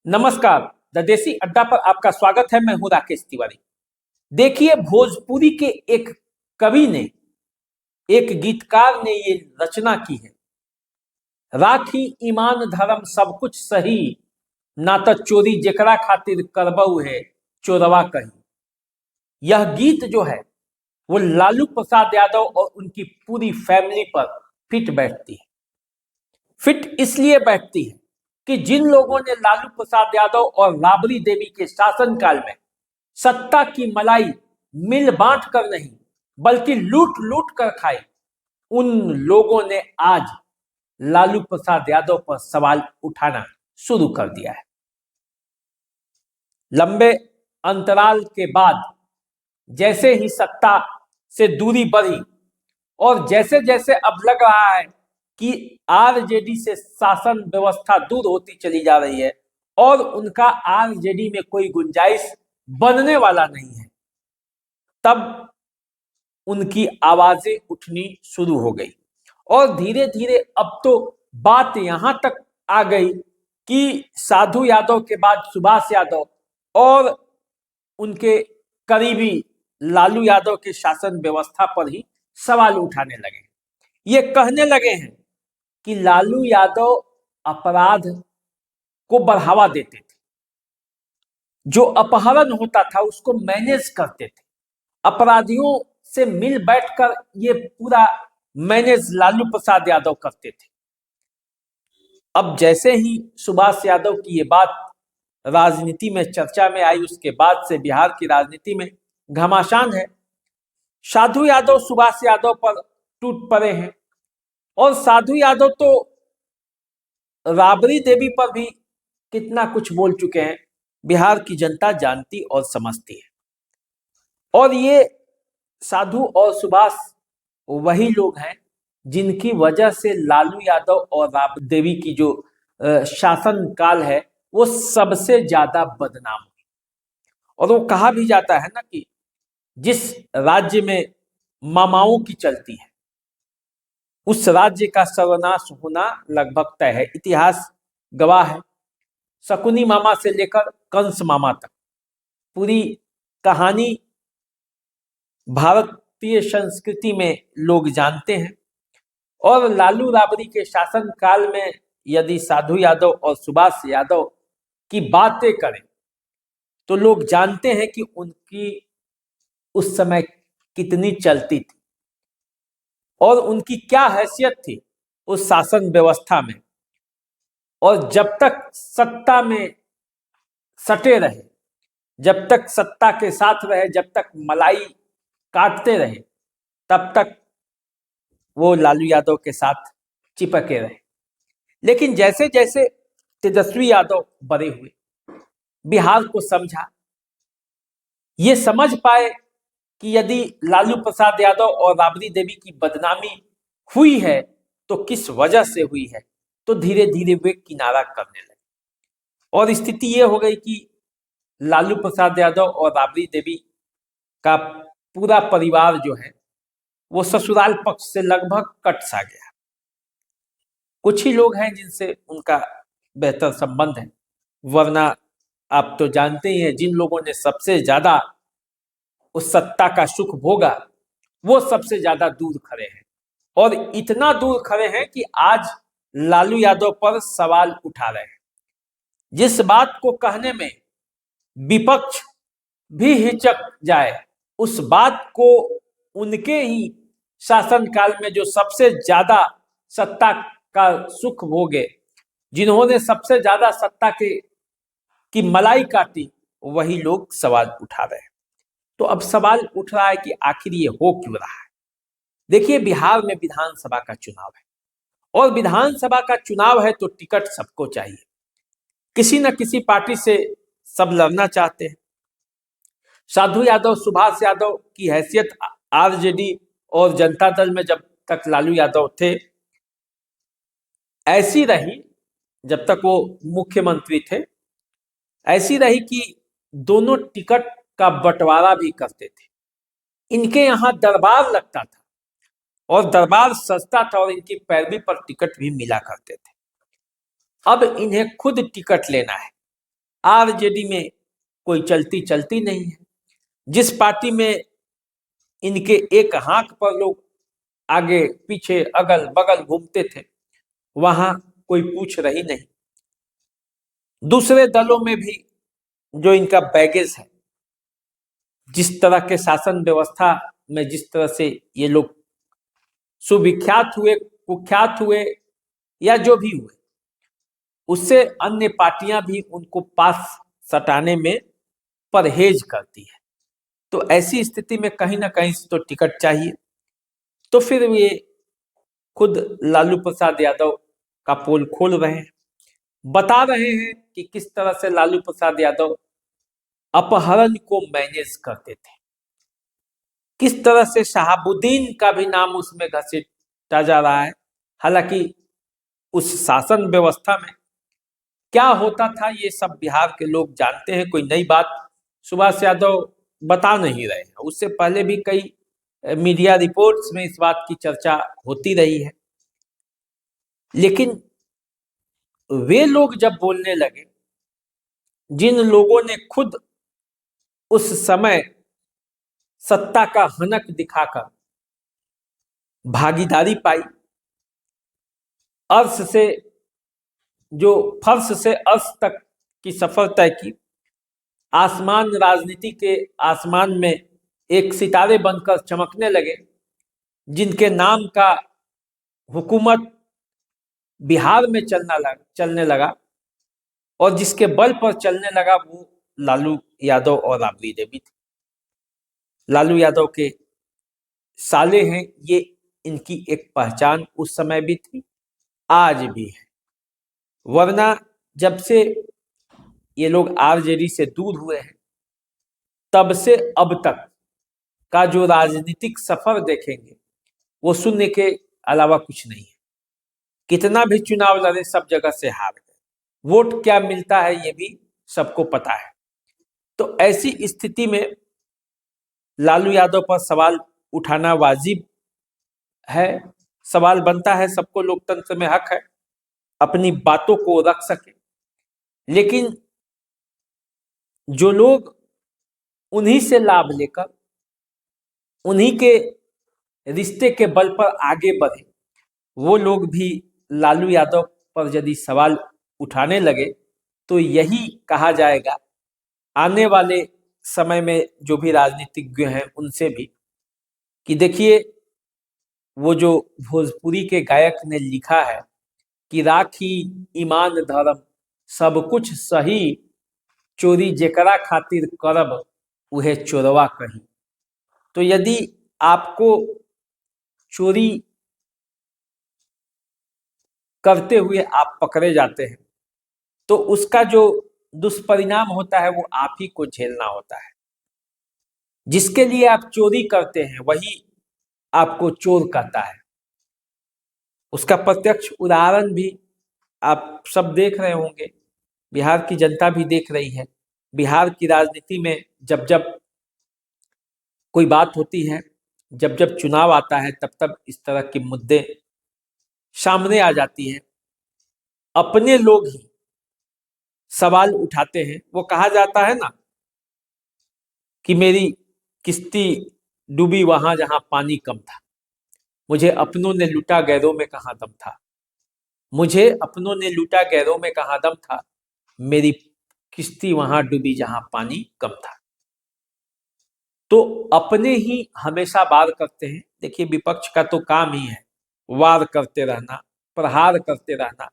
नमस्कार। द देसी अड्डा पर आपका स्वागत है। मैं हूं राकेश तिवारी। देखिए, भोजपुरी के एक कवि ने, एक गीतकार ने ये रचना की है। राखी ईमान धर्म सब कुछ सही, ना तो चोरी जेकरा खातिर करबऊ है चोरवा कही। यह गीत जो है वो लालू प्रसाद यादव और उनकी पूरी फैमिली पर फिट बैठती है। फिट इसलिए बैठती है कि जिन लोगों ने लालू प्रसाद यादव और राबड़ी देवी के शासनकाल में सत्ता की मलाई मिल बांट कर नहीं बल्कि लूट लूट कर खाई, उन लोगों ने आज लालू प्रसाद यादव पर सवाल उठाना शुरू कर दिया है। लंबे अंतराल के बाद जैसे ही सत्ता से दूरी बढ़ी और जैसे जैसे अब लग रहा है कि आरजेडी से शासन व्यवस्था दूर होती चली जा रही है और उनका आरजेडी में कोई गुंजाइश बनने वाला नहीं है, तब उनकी आवाजें उठनी शुरू हो गई। और धीरे धीरे अब तो बात यहां तक आ गई कि साधु यादव के बाद सुभाष यादव और उनके करीबी लालू यादव के शासन व्यवस्था पर ही सवाल उठाने लगे। ये कहने लगे हैं कि लालू यादव अपराध को बढ़ावा देते थे, जो अपहरण होता था उसको मैनेज करते थे, अपराधियों से मिल बैठकर ये पूरा मैनेज लालू प्रसाद यादव करते थे। अब जैसे ही सुभाष यादव की ये बात राजनीति में चर्चा में आई, उसके बाद से बिहार की राजनीति में घमासान है। साधु यादव सुभाष यादव पर टूट पड़े हैं और साधु यादव तो राबड़ी देवी पर भी कितना कुछ बोल चुके हैं, बिहार की जनता जानती और समझती है। और ये साधु और सुभाष वही लोग हैं जिनकी वजह से लालू यादव और राबड़ी देवी की जो शासन काल है वो सबसे ज्यादा बदनाम हुई। और वो कहा भी जाता है ना कि जिस राज्य में मामाओं की चलती है उस राज्य का सर्वनाश होना लगभग तय है। इतिहास गवाह है। शकुनी मामा से लेकर कंस मामा तक पूरी कहानी भारतीय संस्कृति में लोग जानते हैं। और लालू राबड़ी के शासन काल में यदि साधु यादव और सुभाष यादव की बातें करें तो लोग जानते हैं कि उनकी उस समय कितनी चलती थी और उनकी क्या हैसियत थी उस शासन व्यवस्था में। और जब तक सत्ता में सटे रहे, जब तक सत्ता के साथ रहे, जब तक मलाई काटते रहे, तब तक वो लालू यादव के साथ चिपके रहे। लेकिन जैसे जैसे तेजस्वी यादव बड़े हुए, बिहार को समझा, ये समझ पाए कि यदि लालू प्रसाद यादव और राबड़ी देवी की बदनामी हुई है तो किस वजह से हुई है, तो धीरे धीरे वे किनारा करने लगे। और स्थिति ये हो गई कि लालू प्रसाद यादव और राबड़ी देवी का पूरा परिवार जो है वो ससुराल पक्ष से लगभग कट सा गया। कुछ ही लोग हैं जिनसे उनका बेहतर संबंध है, वरना आप तो जानते ही हैं जिन लोगों ने सबसे ज्यादा उस सत्ता का सुख भोगा वो सबसे ज्यादा दूर खड़े हैं। और इतना दूर खड़े हैं कि आज लालू यादव पर सवाल उठा रहे हैं। जिस बात को कहने में विपक्ष भी हिचक जाए, उस बात को उनके ही शासनकाल में जो सबसे ज्यादा सत्ता का सुख भोगे, जिन्होंने सबसे ज्यादा सत्ता की मलाई काटी, वही लोग सवाल उठा रहे हैं। तो अब सवाल उठ रहा है कि आखिर ये हो क्यों रहा है। देखिए, बिहार में विधानसभा का चुनाव है और विधानसभा का चुनाव है तो टिकट सबको चाहिए। किसी न किसी पार्टी से सब लड़ना चाहते हैं। साधु यादव सुभाष यादव की हैसियत आरजेडी और जनता दल में जब तक लालू यादव थे ऐसी रही, जब तक वो मुख्यमंत्री थे ऐसी रही कि दोनों टिकट का बंटवारा भी करते थे। इनके यहाँ दरबार लगता था और दरबार सस्ता था और इनकी पैरवी पर टिकट भी मिला करते थे। अब इन्हें खुद टिकट लेना है आरजेडी में कोई चलती नहीं है। जिस पार्टी में इनके एक हाथ पर लोग आगे पीछे अगल बगल घूमते थे, वहां कोई पूछ रही नहीं। दूसरे दलों में भी जो इनका बैगेज है, जिस तरह के शासन व्यवस्था में जिस तरह से ये लोग सुविख्यात हुए, कुख्यात हुए या जो भी हुए, उससे अन्य पार्टियां भी उनको पास सटाने में परहेज करती है। तो ऐसी स्थिति में कहीं ना कहीं से तो टिकट चाहिए। तो फिर ये खुद लालू प्रसाद यादव का पोल खोल रहे हैं, बता रहे हैं कि किस तरह से लालू प्रसाद यादव अपहरण को मैनेज करते थे, किस तरह से शहाबुद्दीन का भी नाम उसमें घसीटा जा रहा है। हालांकि उस शासन व्यवस्था में क्या होता था ये सब बिहार के लोग जानते हैं, कोई नई बात सुभाष यादव बता नहीं रहे हैं। उससे पहले भी कई मीडिया रिपोर्ट्स में इस बात की चर्चा होती रही है। लेकिन वे लोग जब बोलने लगे, जिन लोगों ने खुद उस समय सत्ता का हनक दिखाकर भागीदारी पाई, अर्श से जो फर्श से अर्श तक की सफर तय की, आसमान राजनीति के आसमान में एक सितारे बनकर चमकने लगे, जिनके नाम का हुकूमत बिहार में चलने लगा और जिसके बल पर चलने लगा, वो लालू यादव और राबड़ी देवी थे। लालू यादव के साले हैं, ये इनकी एक पहचान उस समय भी थी, आज भी है। वरना जब से ये लोग आरजेडी से दूर हुए हैं, तब से अब तक का जो राजनीतिक सफर देखेंगे वो शून्य के अलावा कुछ नहीं है। कितना भी चुनाव लड़े, सब जगह से हार गए। वोट क्या मिलता है ये भी सबको पता है। तो ऐसी स्थिति में लालू यादव पर सवाल उठाना वाजिब है, सवाल बनता है। सबको लोकतंत्र में हक है अपनी बातों को रख सके, लेकिन जो लोग उन्हीं से लाभ लेकर उन्हीं के रिश्ते के बल पर आगे बढ़े, वो लोग भी लालू यादव पर यदि सवाल उठाने लगे तो यही कहा जाएगा आने वाले समय में जो भी राजनीतिज्ञ हैं उनसे भी, कि देखिए वो जो भोजपुरी के गायक ने लिखा है कि राखी ईमान धर्म सब कुछ सही, चोरी जेकरा खातिर करब उहे चोरवा कही। तो यदि आपको चोरी करते हुए आप पकड़े जाते हैं तो उसका जो दुष्परिणाम होता है वो आप ही को झेलना होता है। जिसके लिए आप चोरी करते हैं वही आपको चोर कहता है। उसका प्रत्यक्ष उदाहरण भी आप सब देख रहे होंगे, बिहार की जनता भी देख रही है। बिहार की राजनीति में जब जब कोई बात होती है, जब जब चुनाव आता है, तब तब इस तरह के मुद्दे सामने आ जाती है। अपने लोग ही सवाल उठाते हैं। वो कहा जाता है ना कि मेरी किश्ती डूबी वहां जहां पानी कम था, मुझे अपनों ने लूटा गैरों में कहां दम था, मुझे अपनों ने लूटा गैरों में कहां दम था, मेरी किश्ती वहां डूबी जहां पानी कम था। तो अपने ही हमेशा वार करते हैं। देखिए विपक्ष का तो काम ही है वार करते रहना, प्रहार करते रहना,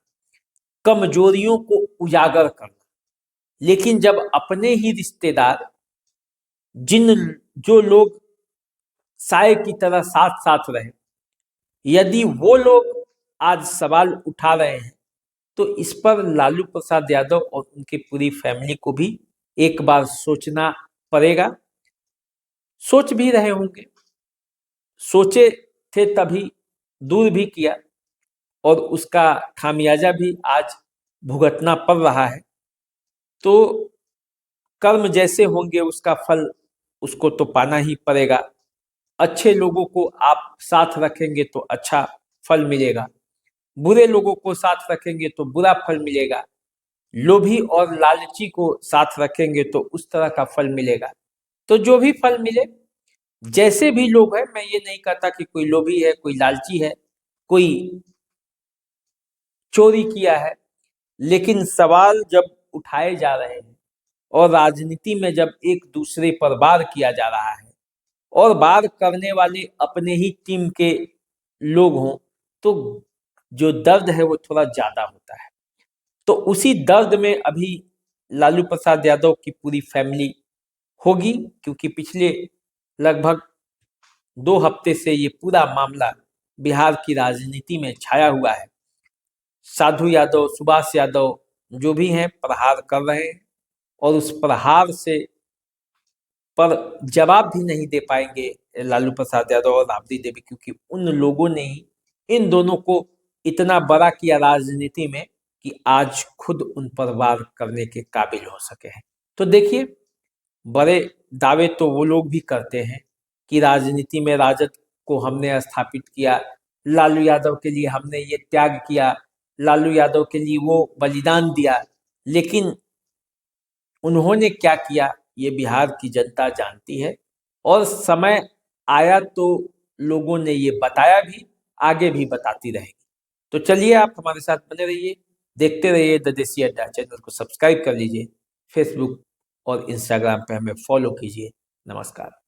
कमजोरियों को उजागर करना। लेकिन जब अपने ही रिश्तेदार, जो लोग साए की तरह साथ साथ रहे, यदि वो लोग आज सवाल उठा रहे हैं तो इस पर लालू प्रसाद यादव और उनकी पूरी फैमिली को भी एक बार सोचना पड़ेगा। सोच भी रहे होंगे, सोचे थे तभी दूर भी किया और उसका खामियाजा भी आज भुगतना पड़ रहा है। तो कर्म जैसे होंगे उसका फल उसको तो पाना ही पड़ेगा। अच्छे लोगों को आप साथ रखेंगे तो अच्छा फल मिलेगा, बुरे लोगों को साथ रखेंगे तो बुरा फल मिलेगा। लोभी और लालची को साथ रखेंगे तो उस तरह का फल मिलेगा। तो जो भी फल मिले, जैसे भी लोग हैं, मैं ये नहीं कहता कि कोई लोभी है, कोई लालची है, कोई चोरी किया है, लेकिन सवाल जब उठाए जा रहे हैं और राजनीति में जब एक दूसरे पर वार किया जा रहा है और वार करने वाले अपने ही टीम के लोग हों, तो जो दर्द है वो थोड़ा ज्यादा होता है। तो उसी दर्द में अभी लालू प्रसाद यादव की पूरी फैमिली होगी, क्योंकि पिछले लगभग 2 हफ्ते से ये पूरा मामला बिहार की राजनीति में छाया हुआ है। साधु यादव, सुभाष यादव जो भी हैं प्रहार कर रहे हैं और उस प्रहार से पर जवाब भी नहीं दे पाएंगे लालू प्रसाद यादव और राबड़ी देवी, क्योंकि उन लोगों ने ही इन दोनों को इतना बड़ा किया राजनीति में कि आज खुद उन पर वार करने के काबिल हो सके हैं। तो देखिए, बड़े दावे तो वो लोग भी करते हैं कि राजनीति में राजद को हमने स्थापित किया, लालू यादव के लिए हमने ये त्याग किया, लालू यादव के लिए वो बलिदान दिया, लेकिन उन्होंने क्या किया ये बिहार की जनता जानती है और समय आया तो लोगों ने ये बताया भी, आगे भी बताती रहेगी। तो चलिए, आप हमारे साथ बने रहिए, देखते रहिए द देसी अड्डा। चैनल को सब्सक्राइब कर लीजिए, फेसबुक और इंस्टाग्राम पे हमें फॉलो कीजिए। नमस्कार।